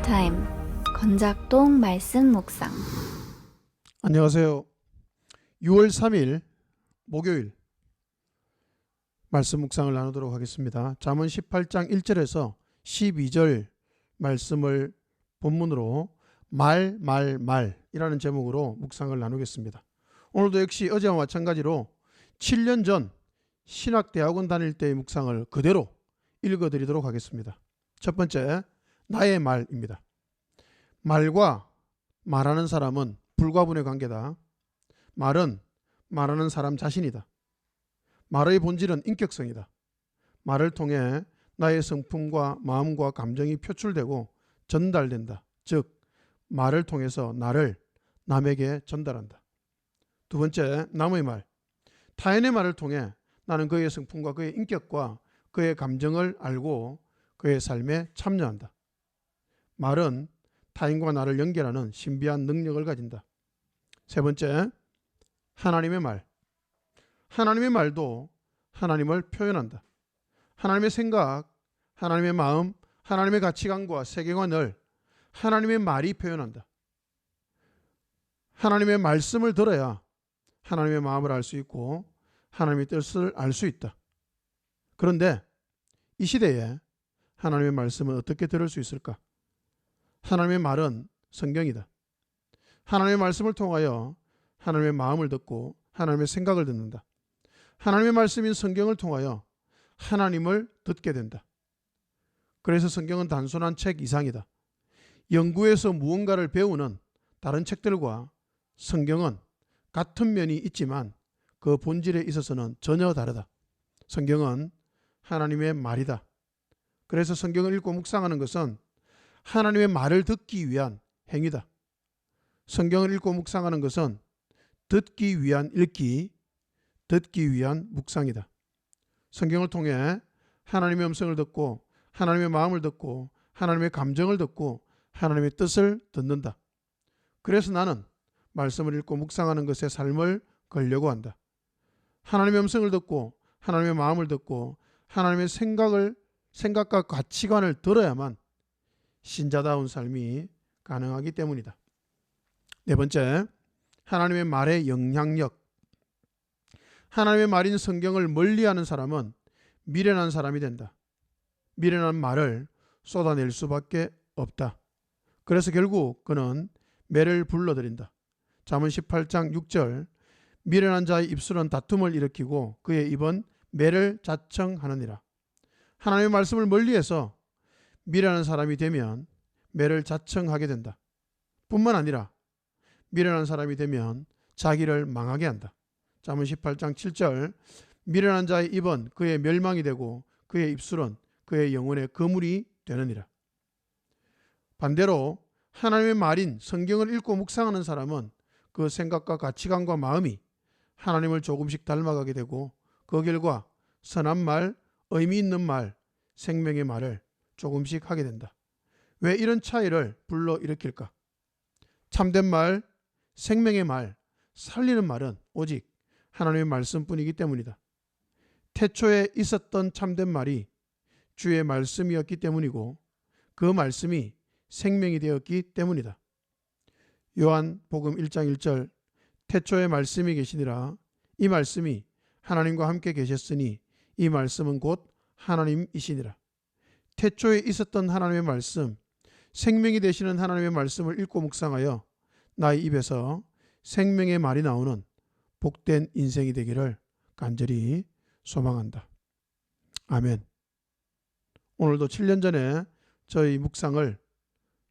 타임 건작동 말씀 묵상. 안녕하세요. 6월 3일 목요일 말씀 묵상을 나누도록 하겠습니다. 잠언 18장 1절에서 12절 말씀을 본문으로 말이라는 제목으로 묵상을 나누겠습니다. 오늘도 역시 어제와 마찬가지로 7년 전 신학대학원 다닐 때의 묵상을 그대로 읽어드리도록 하겠습니다. 첫 번째, 나의 말입니다. 말과 말하는 사람은 불가분의 관계다. 말은 말하는 사람 자신이다. 말의 본질은 인격성이다. 말을 통해 나의 성품과 마음과 감정이 표출되고 전달된다. 즉, 말을 통해서 나를 남에게 전달한다. 두 번째, 남의 말. 타인의 말을 통해 나는 그의 성품과 그의 인격과 그의 감정을 알고 그의 삶에 참여한다. 말은 타인과 나를 연결하는 신비한 능력을 가진다. 세 번째, 하나님의 말. 하나님의 말도 하나님을 표현한다. 하나님의 생각, 하나님의 마음, 하나님의 가치관과 세계관을 하나님의 말이 표현한다. 하나님의 말씀을 들어야 하나님의 마음을 알 수 있고 하나님의 뜻을 알 수 있다. 그런데 이 시대에 하나님의 말씀은 어떻게 들을 수 있을까? 하나님의 말은 성경이다. 하나님의 말씀을 통하여 하나님의 마음을 듣고 하나님의 생각을 듣는다. 하나님의 말씀인 성경을 통하여 하나님을 듣게 된다. 그래서 성경은 단순한 책 이상이다. 연구에서 무언가를 배우는 다른 책들과 성경은 같은 면이 있지만 그 본질에 있어서는 전혀 다르다. 성경은 하나님의 말이다. 그래서 성경을 읽고 묵상하는 것은 하나님의 말을 듣기 위한 행위다. 성경을 읽고 묵상하는 것은 듣기 위한 읽기, 듣기 위한 묵상이다. 성경을 통해 하나님의 음성을 듣고 하나님의 마음을 듣고 하나님의 감정을 듣고 하나님의 뜻을 듣는다. 그래서 나는 말씀을 읽고 묵상하는 것에 삶을 걸려고 한다. 하나님의 음성을 듣고 하나님의 마음을 듣고 하나님의 생각과 가치관을 들어야만 신자다운 삶이 가능하기 때문이다. 네 번째, 하나님의 말의 영향력. 하나님의 말인 성경을 멀리하는 사람은 미련한 사람이 된다. 미련한 말을 쏟아낼 수밖에 없다. 그래서 결국 그는 매를 불러들인다. 잠언 18장 6절, 미련한 자의 입술은 다툼을 일으키고 그의 입은 매를 자청하느니라. 하나님의 말씀을 멀리해서 미련한 사람이 되면 매를 자청하게 된다. 뿐만 아니라 미련한 사람이 되면 자기를 망하게 한다. 잠언 18장 7절, 미련한 자의 입은 그의 멸망이 되고 그의 입술은 그의 영혼의 거물이 되느니라. 반대로 하나님의 말인 성경을 읽고 묵상하는 사람은 그 생각과 가치관과 마음이 하나님을 조금씩 닮아가게 되고 그 결과 선한 말, 의미 있는 말, 생명의 말을 조금씩 하게 된다. 왜 이런 차이를 불러일으킬까? 참된 말, 생명의 말, 살리는 말은 오직 하나님의 말씀뿐이기 때문이다. 태초에 있었던 참된 말이 주의 말씀이었기 때문이고 그 말씀이 생명이 되었기 때문이다. 요한복음 1장 1절, 태초에 말씀이 계시니라. 이 말씀이 하나님과 함께 계셨으니 이 말씀은 곧 하나님이시니라. 태초에 있었던 하나님의 말씀, 생명이 되시는 하나님의 말씀을 읽고 묵상하여 나의 입에서 생명의 말이 나오는 복된 인생이 되기를 간절히 소망한다. 아멘. 오늘도 7년 전에 저희 묵상을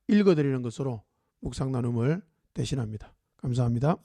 읽어드리는 것으로 묵상 나눔을 대신합니다. 감사합니다.